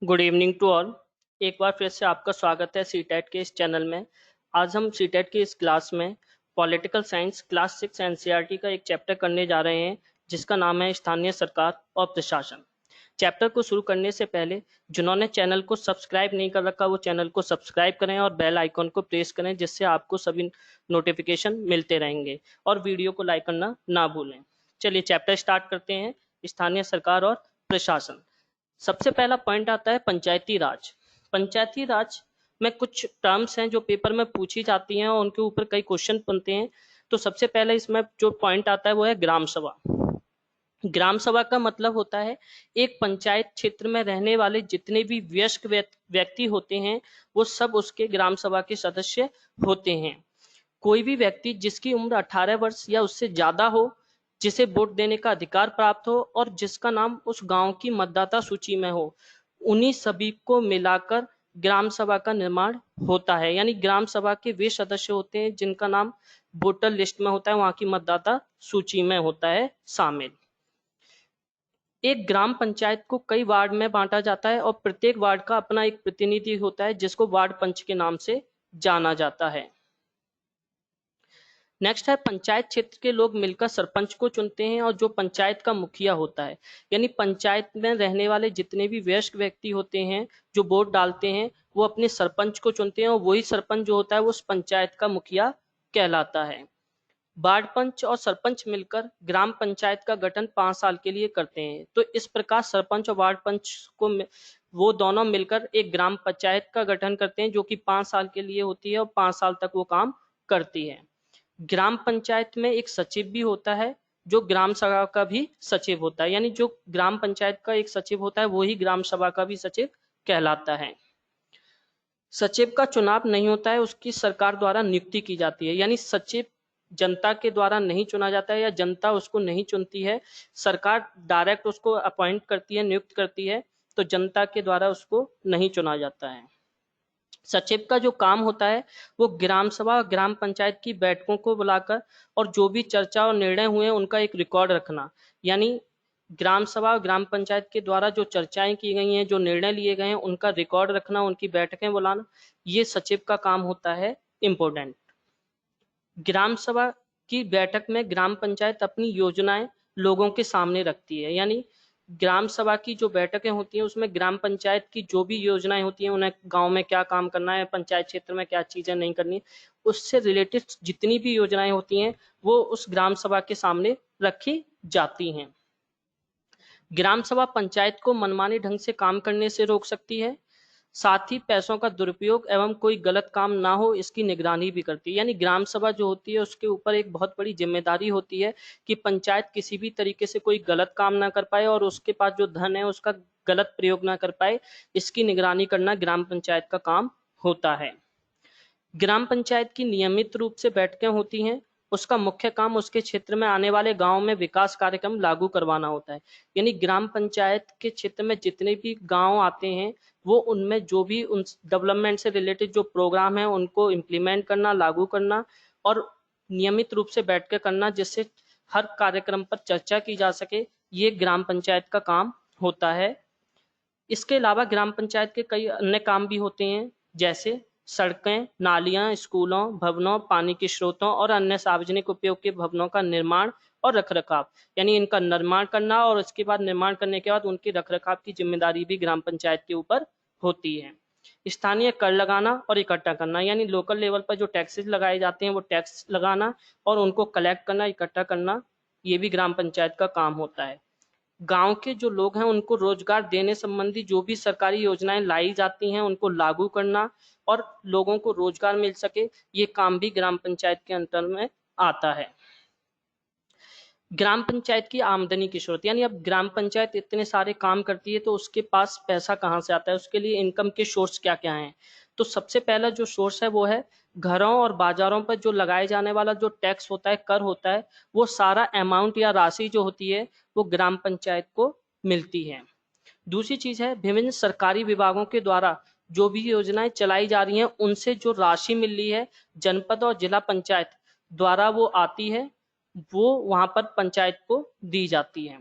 Good evening to all. एक बार फिर से आपका स्वागत है सीटेट के इस चैनल में। आज हम सीटेट की इस क्लास में पॉलिटिकल साइंस क्लास 6 एनसीईआरटी का एक चैप्टर करने जा रहे हैं जिसका नाम है स्थानीय सरकार और प्रशासन। चैप्टर को शुरू करने से पहले जिन्होंने चैनल को सब्सक्राइब नहीं कर रखा वो चैनल को सब्सक्राइब करें और बेल आइकॉन को प्रेस करें जिससे आपको सभी नोटिफिकेशन मिलते रहेंगे और वीडियो को लाइक करना ना भूलें। चलिए चैप्टर स्टार्ट करते हैं। स्थानीय सरकार और प्रशासन। सबसे पहला पॉइंट आता है पंचायती राज। पंचायती राज में कुछ टर्म्स हैं जो पेपर में पूछी जाती हैं और उनके ऊपर कई क्वेश्चन बनते हैं। तो सबसे पहले इसमें जो पॉइंट आता है वो है ग्राम सभा। ग्राम सभा का मतलब होता है एक पंचायत क्षेत्र में रहने वाले जितने भी वयस्क व्यक्ति होते हैं वो सब उसके ग्राम सभा के सदस्य होते हैं। कोई भी व्यक्ति जिसकी उम्र 18 वर्ष या उससे ज्यादा हो, जिसे वोट देने का अधिकार प्राप्त हो और जिसका नाम उस गांव की मतदाता सूची में हो, उन्हीं सभी को मिलाकर ग्राम सभा का निर्माण होता है। यानी ग्राम सभा के वे सदस्य होते हैं जिनका नाम वोटर लिस्ट में होता है, वहां की मतदाता सूची में होता है शामिल। एक ग्राम पंचायत को कई वार्ड में बांटा जाता है और प्रत्येक वार्ड का अपना एक प्रतिनिधि होता है जिसको वार्ड पंच के नाम से जाना जाता है। नेक्स्ट है पंचायत क्षेत्र के लोग मिलकर सरपंच को चुनते हैं और जो पंचायत का मुखिया होता है, यानी पंचायत में रहने वाले जितने भी वयस्क व्यक्ति होते हैं जो वोट डालते हैं वो अपने सरपंच को चुनते हैं और वही सरपंच जो होता है वो उस पंचायत का मुखिया कहलाता है। वार्ड पंच और सरपंच मिलकर ग्राम पंचायत का गठन 5 साल के लिए करते हैं। तो इस प्रकार सरपंच और वार्ड पंच को वो दोनों मिलकर एक ग्राम पंचायत का गठन करते हैं जो कि 5 साल के लिए होती है और 5 साल तक वो काम करती है। ग्राम पंचायत में एक सचिव भी होता है जो ग्राम सभा का भी सचिव होता है। यानी जो ग्राम पंचायत का एक सचिव होता है वही ग्राम सभा का भी सचिव कहलाता है। सचिव का चुनाव नहीं होता है, उसकी सरकार द्वारा नियुक्ति की जाती है। यानी सचिव जनता के द्वारा नहीं चुना जाता है या जनता उसको नहीं चुनती है, सरकार डायरेक्ट उसको अपॉइंट करती है, नियुक्त करती है। तो जनता के द्वारा उसको नहीं चुना जाता है। सचिव का जो काम होता है वो ग्राम सभा और ग्राम पंचायत की बैठकों को बुलाकर और जो भी चर्चा और निर्णय हुए उनका एक रिकॉर्ड रखना। यानी ग्राम सभा और ग्राम पंचायत के द्वारा जो चर्चाएं की गई हैं, जो निर्णय लिए गए हैं, उनका रिकॉर्ड रखना, उनकी बैठकें बुलाना, ये सचिव का काम होता है इम्पोर्टेंट। ग्राम सभा की बैठक में ग्राम पंचायत अपनी योजनाएं लोगों के सामने रखती है। यानी ग्राम सभा की जो बैठकें होती हैं उसमें ग्राम पंचायत की जो भी योजनाएं होती हैं, उन्हें गांव में क्या काम करना है, पंचायत क्षेत्र में क्या चीजें नहीं करनी, उससे रिलेटेड जितनी भी योजनाएं होती हैं वो उस ग्राम सभा के सामने रखी जाती हैं। ग्राम सभा पंचायत को मनमाने ढंग से काम करने से रोक सकती है, साथ ही पैसों का दुरुपयोग एवं कोई गलत काम ना हो इसकी निगरानी भी करती है। यानी ग्राम सभा जो होती है उसके ऊपर एक बहुत बड़ी जिम्मेदारी होती है कि पंचायत किसी भी तरीके से कोई गलत काम ना कर पाए और उसके पास जो धन है उसका गलत प्रयोग ना कर पाए, इसकी निगरानी करना ग्राम पंचायत का काम होता है। ग्राम पंचायत की नियमित रूप से बैठकें होती हैं। उसका मुख्य काम उसके क्षेत्र में आने वाले गांव में विकास कार्यक्रम लागू करवाना होता है। यानी ग्राम पंचायत के क्षेत्र में जितने भी गांव आते हैं वो उनमें जो भी उन डेवलपमेंट से रिलेटेड जो प्रोग्राम है उनको इम्प्लीमेंट करना, लागू करना और नियमित रूप से बैठ कर करना, जिससे हर कार्यक्रम पर चर्चा की जा सके, ये ग्राम पंचायत का काम होता है। इसके अलावा ग्राम पंचायत के कई अन्य काम भी होते हैं, जैसे सड़कें, नालियां, स्कूलों, भवनों, पानी के स्रोतों और अन्य सार्वजनिक उपयोग के भवनों का निर्माण और रखरखाव। यानी इनका निर्माण करना और उसके बाद निर्माण करने के बाद उनके रखरखाव की जिम्मेदारी भी ग्राम पंचायत के ऊपर होती है। स्थानीय कर लगाना और इकट्ठा करना, यानी लोकल लेवल पर जो टैक्सेस लगाए जाते हैं वो टैक्स लगाना और उनको कलेक्ट करना, इकट्ठा करना, ये भी ग्राम पंचायत का काम होता है। गांव के जो लोग हैं उनको रोजगार देने संबंधी जो भी सरकारी योजनाएं लाई जाती हैं उनको लागू करना और लोगों को रोजगार मिल सके, ये काम भी ग्राम पंचायत के अंतर में आता है। ग्राम पंचायत की आमदनी की स्रोत, यानी अब ग्राम पंचायत इतने सारे काम करती है तो उसके पास पैसा कहाँ से आता है, उसके लिए इनकम के सोर्स क्या क्या हैं। तो सबसे पहला जो सोर्स है वो है घरों और बाजारों पर जो लगाए जाने वाला जो टैक्स होता है, कर होता है, वो सारा अमाउंट या राशि जो होती है वो ग्राम पंचायत को मिलती है। दूसरी चीज है विभिन्न सरकारी विभागों के द्वारा जो भी योजनाएं चलाई जा रही हैं उनसे जो राशि मिल रही है जनपद और जिला पंचायत द्वारा वो आती है, वो वहां पर पंचायत को दी जाती है।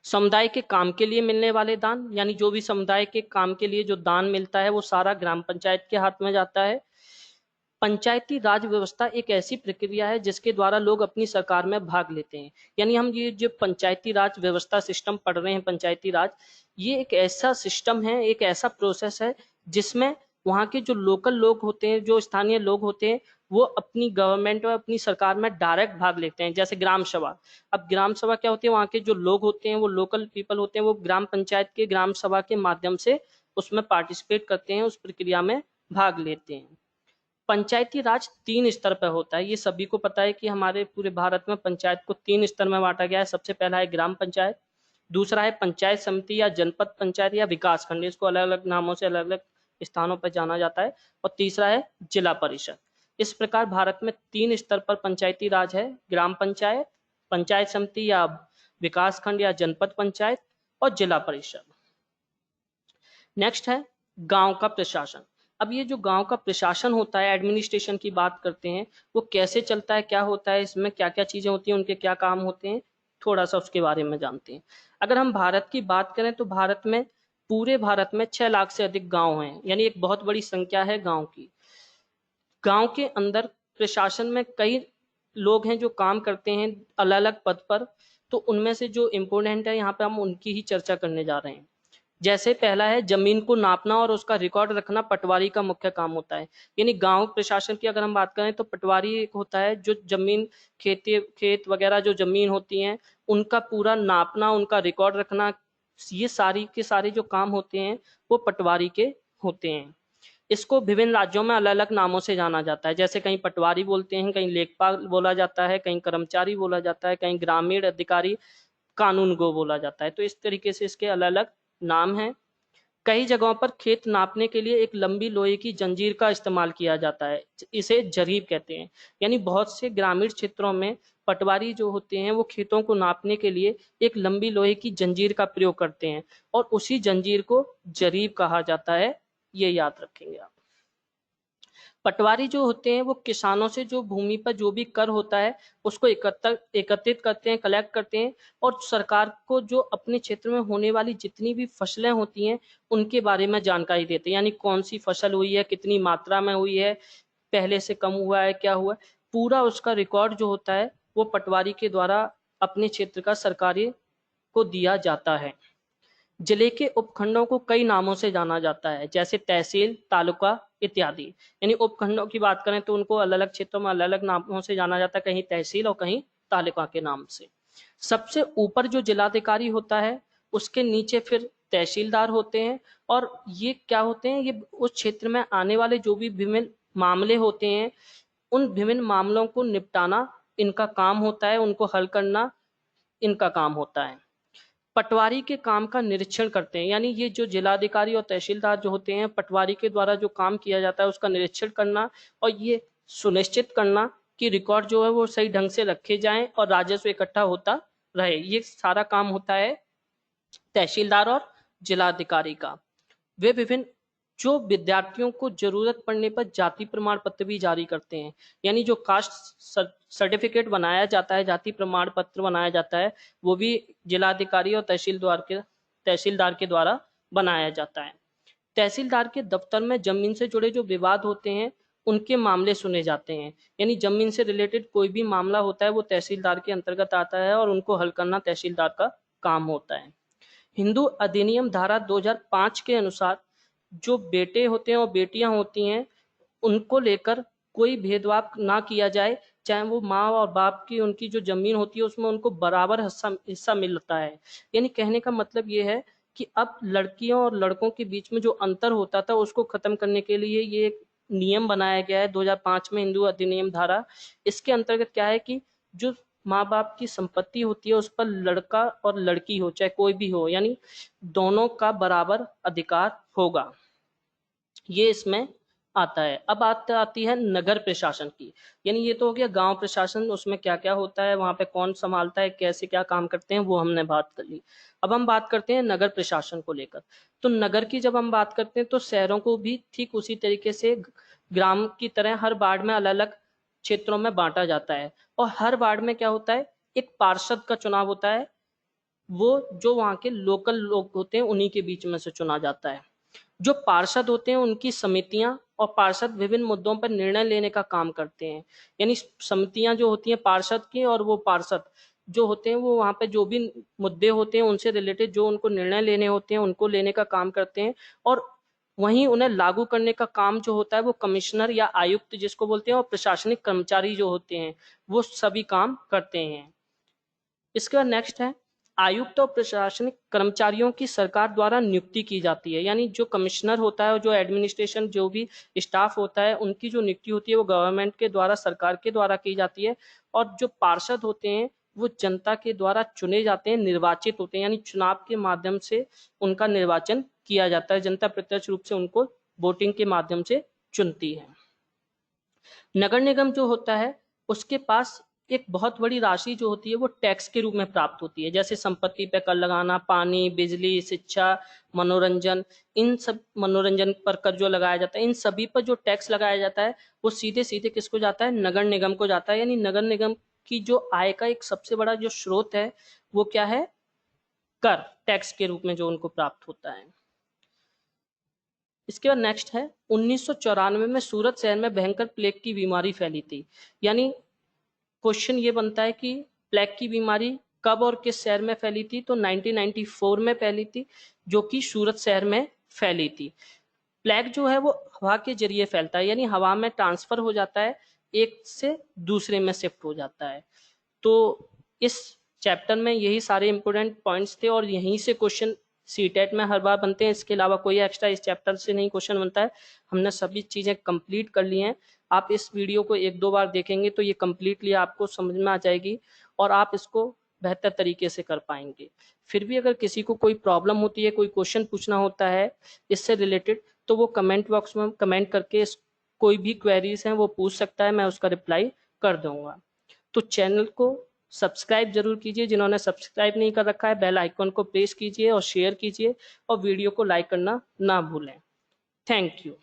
समुदाय के काम के लिए मिलने वाले दान, यानी जो भी समुदाय के काम के लिए जो दान मिलता है वो सारा ग्राम पंचायत के हाथ में जाता है। पंचायती राज व्यवस्था एक ऐसी प्रक्रिया है जिसके द्वारा लोग अपनी सरकार में भाग लेते हैं। यानी हम ये जो पंचायती राज व्यवस्था सिस्टम पढ़ रहे हैं, पंचायती राज, ये एक ऐसा सिस्टम है, एक ऐसा प्रोसेस है जिसमें वहाँ के जो लोकल लोग होते हैं, जो स्थानीय लोग होते हैं, वो अपनी गवर्नमेंट और अपनी सरकार में डायरेक्ट भाग लेते हैं। जैसे ग्राम सभा, अब ग्राम सभा क्या होती है, वहाँ के जो लोग होते हैं, वो लोकल पीपल होते हैं, वो ग्राम पंचायत के ग्राम सभा के माध्यम से उसमें पार्टिसिपेट करते हैं, उस प्रक्रिया में भाग लेते हैं। पंचायती राज 3 स्तर पर होता है। ये सभी को पता है कि हमारे पूरे भारत में पंचायत को 3 स्तर में बांटा गया है। सबसे पहला है ग्राम पंचायत, दूसरा है पंचायत समिति या जनपद पंचायत या विकास खंड, इसको अलग अलग नामों से अलग अलग स्थानों पर जाना जाता है, और तीसरा है जिला परिषद। इस प्रकार भारत में 3 स्तर पर पंचायती राज है: ग्राम पंचायत, पंचायत समिति या विकास खंड या जनपद पंचायत, और जिला परिषद। नेक्स्ट है गांव का प्रशासन। अब ये जो गांव का प्रशासन होता है, एडमिनिस्ट्रेशन की बात करते हैं, वो कैसे चलता है, क्या होता है, इसमें क्या क्या चीजें होती हैं, उनके क्या काम होते हैं, थोड़ा सा उसके बारे में जानते हैं। अगर हम भारत की बात करें तो भारत में, पूरे भारत में 6 लाख से अधिक गांव हैं, यानी एक बहुत बड़ी संख्या है गांव की। गांव के अंदर प्रशासन में कई लोग हैं जो काम करते हैं अलग अलग पद पर, तो उनमें से जो इम्पोर्टेंट है यहाँ पे हम उनकी ही चर्चा करने जा रहे हैं। जैसे पहला है जमीन को नापना और उसका रिकॉर्ड रखना, पटवारी का मुख्य काम होता है। यानी गांव प्रशासन की अगर हम बात करें तो पटवारी एक होता है जो जमीन, खेत वगैरह जो जमीन होती हैं उनका पूरा नापना, उनका रिकॉर्ड रखना, ये सारी के सारे जो काम होते हैं वो पटवारी के होते हैं। इसको विभिन्न राज्यों में अलग अलग नामों से जाना जाता है, जैसे कहीं पटवारी बोलते हैं, कहीं लेखपाल बोला जाता है, कहीं कर्मचारी बोला जाता है, कहीं ग्रामीण अधिकारी, कानून गो बोला जाता है। तो इस तरीके से इसके अलग अलग नाम हैं। कई जगहों पर खेत नापने के लिए एक लंबी लोहे की जंजीर का इस्तेमाल किया जाता है, इसे जरीब कहते हैं। यानी बहुत से ग्रामीण क्षेत्रों में पटवारी जो होते हैं वो खेतों को नापने के लिए एक लंबी लोहे की जंजीर का प्रयोग करते हैं, और उसी जंजीर को जरीब कहा जाता है, ये याद रखेंगे आप। पटवारी जो होते हैं वो किसानों से जो भूमि पर जो भी कर होता है उसको एकत्रित करते हैं, कलेक्ट करते हैं, और सरकार को जो अपने क्षेत्र में होने वाली जितनी भी फसलें होती हैं उनके बारे में जानकारी देते हैं। यानी कौन सी फसल हुई है, कितनी मात्रा में हुई है, पहले से कम हुआ है, क्या हुआ है, पूरा उसका रिकॉर्ड जो होता है वो पटवारी के द्वारा अपने क्षेत्र का सरकारी को दिया जाता है। जिले के उपखंडों को कई नामों से जाना जाता है, जैसे तहसील, तालुका इत्यादि। यानी उपखंडों की बात करें तो उनको अलग अलग क्षेत्रों में अलग अलग नामों से जाना जाता है, कहीं तहसील और कहीं तालुका के नाम से। सबसे ऊपर जो जिलाधिकारी होता है उसके नीचे फिर तहसीलदार होते हैं, और ये क्या होते हैं, ये उस क्षेत्र में आने वाले जो भी विभिन्न मामले होते हैं उन विभिन्न मामलों को निपटाना इनका काम होता है, उनको हल करना इनका काम होता है। पटवारी के काम का निरीक्षण करते हैं, यानी ये जो जिलाधिकारी और तहसीलदार जो होते हैं, पटवारी के द्वारा जो काम किया जाता है उसका निरीक्षण करना, और ये सुनिश्चित करना कि रिकॉर्ड जो है वो सही ढंग से रखे जाएं और राजस्व इकट्ठा होता रहे, ये सारा काम होता है तहसीलदार और जिलाधिकारी का। वे विभिन्न जो विद्यार्थियों को जरूरत पड़ने पर जाति प्रमाण पत्र भी जारी करते हैं। यानी जो कास्ट सर्टिफिकेट बनाया जाता है, जाति प्रमाण पत्र बनाया जाता है, वो भी जिलाधिकारी और तहसीलदार के द्वारा बनाया जाता है। तहसीलदार के दफ्तर में जमीन से जुड़े जो विवाद होते हैं उनके मामले सुने जाते हैं। यानी जमीन से रिलेटेड कोई भी मामला होता है वो तहसीलदार के अंतर्गत आता है, और उनको हल करना तहसीलदार का काम होता है। हिंदू अधिनियम धारा 2005 के अनुसार जो बेटे होते हैं और बेटियां होती हैं उनको लेकर कोई भेदभाव ना किया जाए, चाहे वो माँ और बाप की उनकी जो जमीन होती है उसमें उनको बराबर हिस्सा मिलता है। यानी कहने का मतलब ये है कि अब लड़कियों और लड़कों के बीच में जो अंतर होता था उसको खत्म करने के लिए ये एक नियम बनाया गया है 2005 में, हिंदू अधिनियम धारा। इसके अंतर्गत क्या है कि जो माँ बाप की संपत्ति होती है उस पर लड़का और लड़की हो चाहे कोई भी हो, यानी दोनों का बराबर अधिकार होगा, ये इसमें आता है। अब आती है नगर प्रशासन की। यानी ये तो हो गया गांव प्रशासन, उसमें क्या क्या होता है, वहां पे कौन संभालता है, कैसे क्या काम करते हैं, वो हमने बात कर ली। अब हम बात करते हैं नगर प्रशासन को लेकर। तो नगर की जब हम बात करते हैं तो शहरों को भी ठीक उसी तरीके से ग्राम की तरह हर वार्ड में अलग अलग क्षेत्रों में बांटा जाता है, और हर वार्ड में क्या होता है, एक पार्षद का चुनाव होता है, वो जो वहाँ के लोकल लोग होते हैं उन्हीं के बीच में से चुना जाता है। जो पार्षद होते हैं उनकी समितियां और पार्षद विभिन्न मुद्दों पर निर्णय लेने का काम करते हैं। यानी समितियां जो होती हैं पार्षद की, और वो पार्षद जो होते हैं वो वहाँ पे जो भी मुद्दे होते हैं उनसे रिलेटेड जो उनको निर्णय लेने होते हैं उनको लेने का काम करते हैं, और वहीं उन्हें लागू करने का काम जो होता है वो कमिश्नर या आयुक्त जिसको बोलते हैं, और प्रशासनिक कर्मचारी जो होते हैं वो सभी काम करते हैं। इसके बाद नेक्स्ट है, आयुक्त और प्रशासनिक कर्मचारियों की सरकार द्वारा नियुक्ति की जाती है। यानी जो कमिश्नर होता है और जो एडमिनिस्ट्रेशन जो भी स्टाफ होता है उनकी जो नियुक्ति होती है वो गवर्नमेंट के द्वारा, सरकार के द्वारा की जाती है। और जो पार्षद होते हैं वो जनता के द्वारा चुने जाते हैं, निर्वाचित होते हैं, यानी चुनाव के माध्यम से उनका निर्वाचन किया जाता है। जनता प्रत्यक्ष रूप से उनको वोटिंग के माध्यम से चुनती है। नगर निगम जो होता है उसके पास एक बहुत बड़ी राशि जो होती है वो टैक्स के रूप में प्राप्त होती है, जैसे संपत्ति पे कर लगाना, पानी, बिजली, शिक्षा, मनोरंजन, इन सब मनोरंजन पर कर जो लगाया जाता है, इन सभी पर जो टैक्स लगाया जाता है वो सीधे सीधे किसको जाता है, नगर निगम को जाता है। यानी नगर निगम की जो आय का एक सबसे बड़ा जो स्रोत है वो क्या है, कर, टैक्स के रूप में जो उनको प्राप्त होता है। इसके बाद नेक्स्ट है, 1994 में सूरत शहर में भयंकर प्लेग की बीमारी फैली थी। यानी क्वेश्चन ये बनता है कि प्लेग की बीमारी कब और किस शहर में फैली थी, तो 1994 में फैली थी, जो कि सूरत शहर में फैली थी। प्लेग जो है वो हवा के जरिए फैलता है, यानी हवा में ट्रांसफर हो जाता है, एक से दूसरे में शिफ्ट हो जाता है। तो इस चैप्टर में यही सारे इंपोर्टेंट पॉइंट्स थे और यहीं से क्वेश्चन सीटेट में हर बार बनते हैं। इसके अलावा कोई एक्स्ट्रा इस चैप्टर से नहीं क्वेश्चन बनता है। हमने सभी चीज़ें कंप्लीट कर ली हैं। आप इस वीडियो को एक दो बार देखेंगे तो ये कम्प्लीटली आपको समझ में आ जाएगी और आप इसको बेहतर तरीके से कर पाएंगे। फिर भी अगर किसी को कोई प्रॉब्लम होती है, कोई क्वेश्चन पूछना होता है इससे रिलेटेड, तो वो कमेंट बॉक्स में कमेंट करके कोई भी क्वेरीज हैं वो पूछ सकता है, मैं उसका रिप्लाई कर दूंगा। तो चैनल को सब्सक्राइब जरूर कीजिए, जिन्होंने सब्सक्राइब नहीं कर रखा है बेल आइकन को प्रेस कीजिए और शेयर कीजिए और वीडियो को लाइक करना ना भूलें। Thank you.